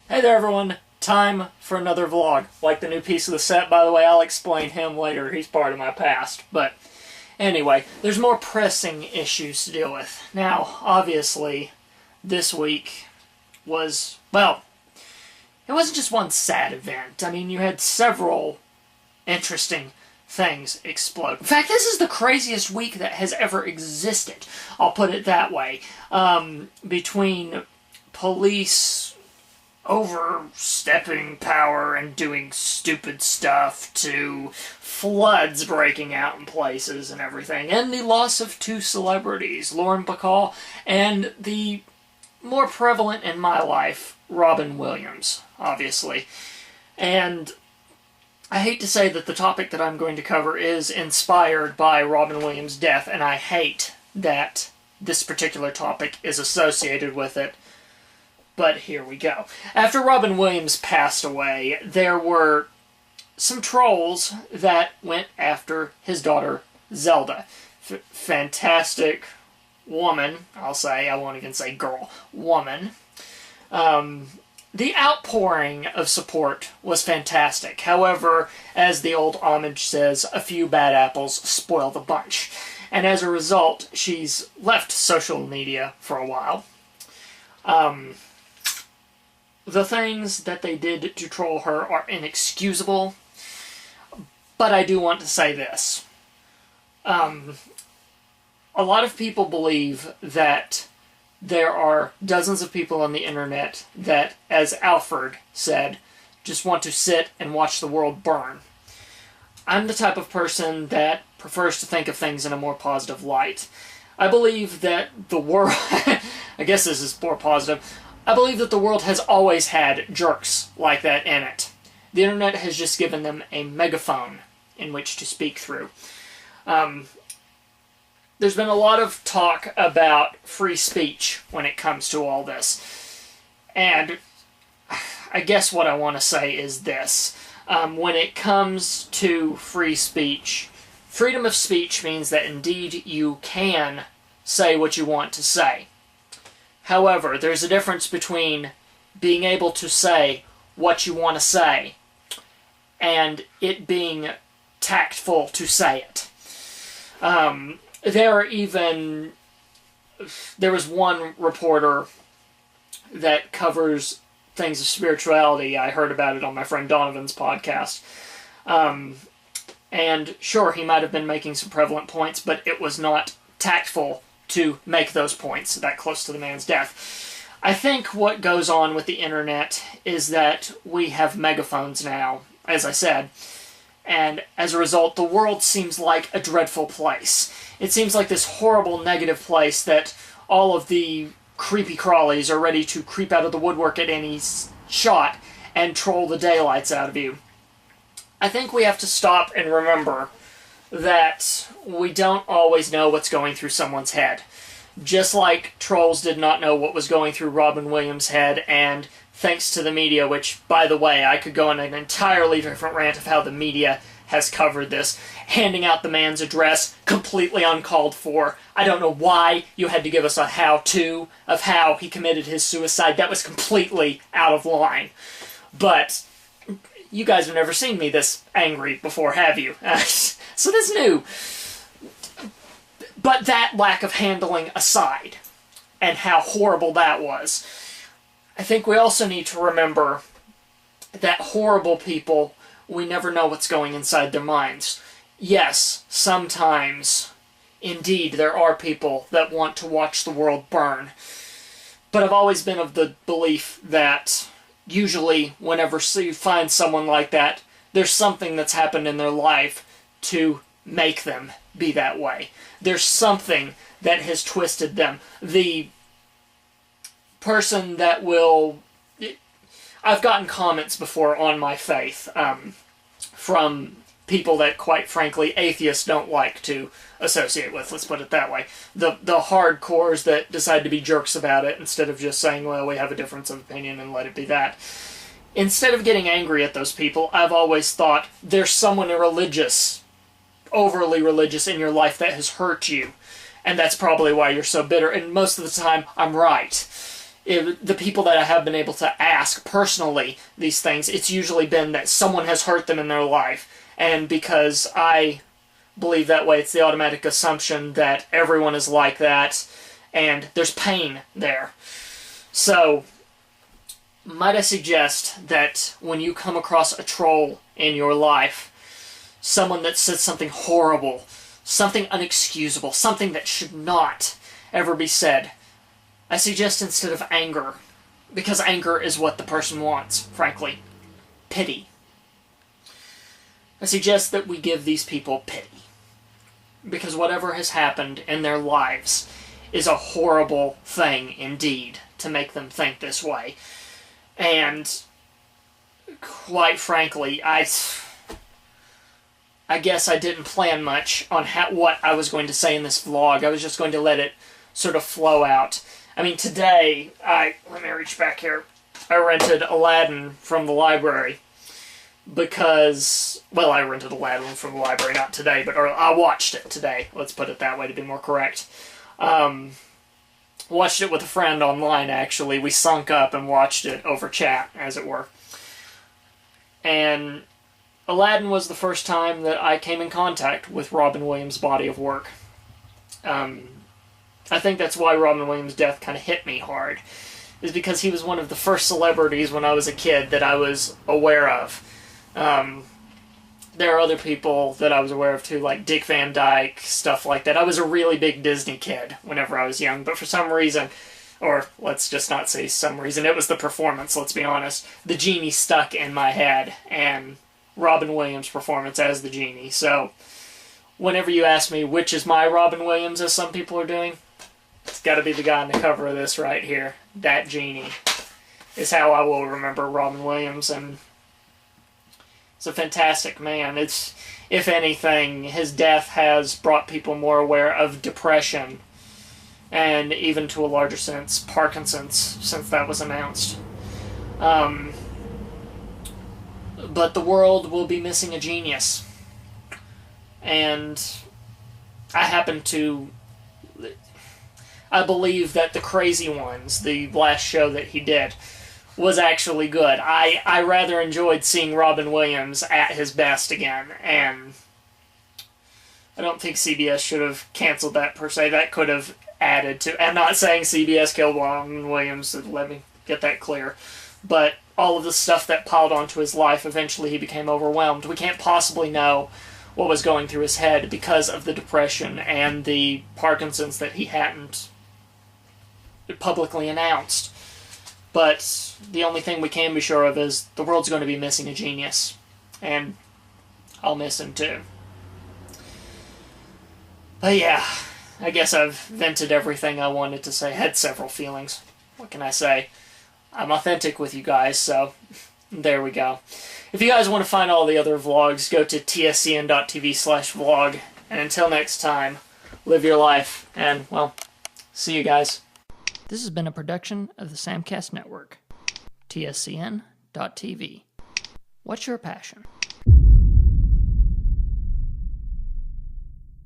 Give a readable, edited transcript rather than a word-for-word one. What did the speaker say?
Hey there everyone, time for another vlog. Like the new piece of the set, by the way, I'll explain him later, he's part of my past. But anyway, there's more pressing issues to deal with. Now, obviously, this week was, well, it wasn't just one sad event. I mean, you had several interesting things explode. In fact, this is the craziest week that has ever existed. I'll put it that way. Between police overstepping power and doing stupid stuff to floods breaking out in places and everything, and the loss of two celebrities, Lauren Bacall and the more prevalent in my life, Robin Williams, obviously. And I hate to say that the topic that I'm going to cover is inspired by Robin Williams' death, and I hate that this particular topic is associated with it. But here we go. After Robin Williams passed away, there were some trolls that went after his daughter, Zelda. Fantastic woman, I'll say. I won't even say girl. Woman. The outpouring of support was fantastic. However, as the old homage says, a few bad apples spoil the bunch. And as a result, she's left social media for a while. The things that they did to troll her are inexcusable, but I do want to say this. A lot of people believe that there are dozens of people on the internet that, as Alfred said, just want to sit and watch the world burn. I'm the type of person that prefers to think of things in a more positive light. I believe that the world... I guess this is more positive. I believe that the world has always had jerks like that in it. The internet has just given them a megaphone in which to speak through. There's been a lot of talk about free speech when it comes to all this. And I guess what I want to say is this. When it comes to free speech, freedom of speech means that indeed you can say what you want to say. However, there's a difference between being able to say what you want to say and it being tactful to say it. There was one reporter that covers things of spirituality. I heard about it on my friend Donovan's podcast. And sure, he might have been making some prevalent points, but it was not tactful to make those points that close to the man's death. I think what goes on with the internet is that we have megaphones now, as I said, and as a result, the world seems like a dreadful place. It seems like this horrible, negative place that all of the creepy crawlies are ready to creep out of the woodwork at any shot and troll the daylights out of you. I think we have to stop and remember that we don't always know what's going through someone's head. Just like trolls did not know what was going through Robin Williams' head, and thanks to the media, which, by the way, I could go on an entirely different rant of how the media has covered this, handing out the man's address completely uncalled for. I don't know why you had to give us a how-to of how he committed his suicide. That was completely out of line. But you guys have never seen me this angry before, have you? So that's new. But that lack of handling aside, and how horrible that was, I think we also need to remember that horrible people, we never know what's going inside their minds. Yes, sometimes, indeed, there are people that want to watch the world burn. But I've always been of the belief that usually whenever you find someone like that, there's something that's happened in their life to make them be that way. There's something that has twisted them. The person that will... I've gotten comments before on my faith from people that, quite frankly, atheists don't like to associate with, let's put it that way. The hardcores that decide to be jerks about it instead of just saying, well, we have a difference of opinion and let it be that. Instead of getting angry at those people, I've always thought there's someone religious, overly religious in your life that has hurt you, and that's probably why you're so bitter, and most of the time, I'm right. the people that I have been able to ask personally these things, it's usually been that someone has hurt them in their life. And because I believe that way, it's the automatic assumption that everyone is like that, and there's pain there. So, might I suggest that when you come across a troll in your life, someone that said something horrible, something unexcusable, something that should not ever be said, I suggest instead of anger, because anger is what the person wants, frankly, pity. I suggest that we give these people pity. Because whatever has happened in their lives is a horrible thing indeed to make them think this way. And quite frankly, I guess I didn't plan much on what I was going to say in this vlog. I was just going to let it sort of flow out. I mean, today, let me reach back here. I rented Aladdin from the library because, well, I rented Aladdin from the library, not today, but I watched it today. Let's put it that way to be more correct. Watched it with a friend online, actually. We sunk up and watched it over chat, as it were. And Aladdin was the first time that I came in contact with Robin Williams' body of work. I think that's why Robin Williams' death kind of hit me hard, is because he was one of the first celebrities when I was a kid that I was aware of. There are other people that I was aware of too, like Dick Van Dyke, stuff like that. I was a really big Disney kid whenever I was young, but for some reason, or let's just not say some reason, it was the performance, let's be honest. The genie stuck in my head, and Robin Williams' performance as the genie. So, whenever you ask me which is my Robin Williams, as some people are doing, it's got to be the guy on the cover of this right here. That genie is how I will remember Robin Williams, and he's a fantastic man. It's, if anything, his death has brought people more aware of depression, and even to a larger sense, Parkinson's, since that was announced. But the world will be missing a genius. And I believe that The Crazy Ones, the last show that he did, was actually good. I rather enjoyed seeing Robin Williams at his best again, and I don't think CBS should have canceled that per se. That could have added to... I'm not saying CBS killed Robin Williams, so let me get that clear. But all of the stuff that piled onto his life, eventually he became overwhelmed. We can't possibly know what was going through his head because of the depression and the Parkinson's that he hadn't publicly announced. But the only thing we can be sure of is the world's going to be missing a genius. And I'll miss him too. But yeah, I guess I've vented everything I wanted to say. I had several feelings. What can I say? I'm authentic with you guys, so there we go. If you guys want to find all the other vlogs, go to tscn.tv/vlog. And until next time, live your life, and, well, see you guys. This has been a production of the Samcast Network. tscn.tv. What's your passion?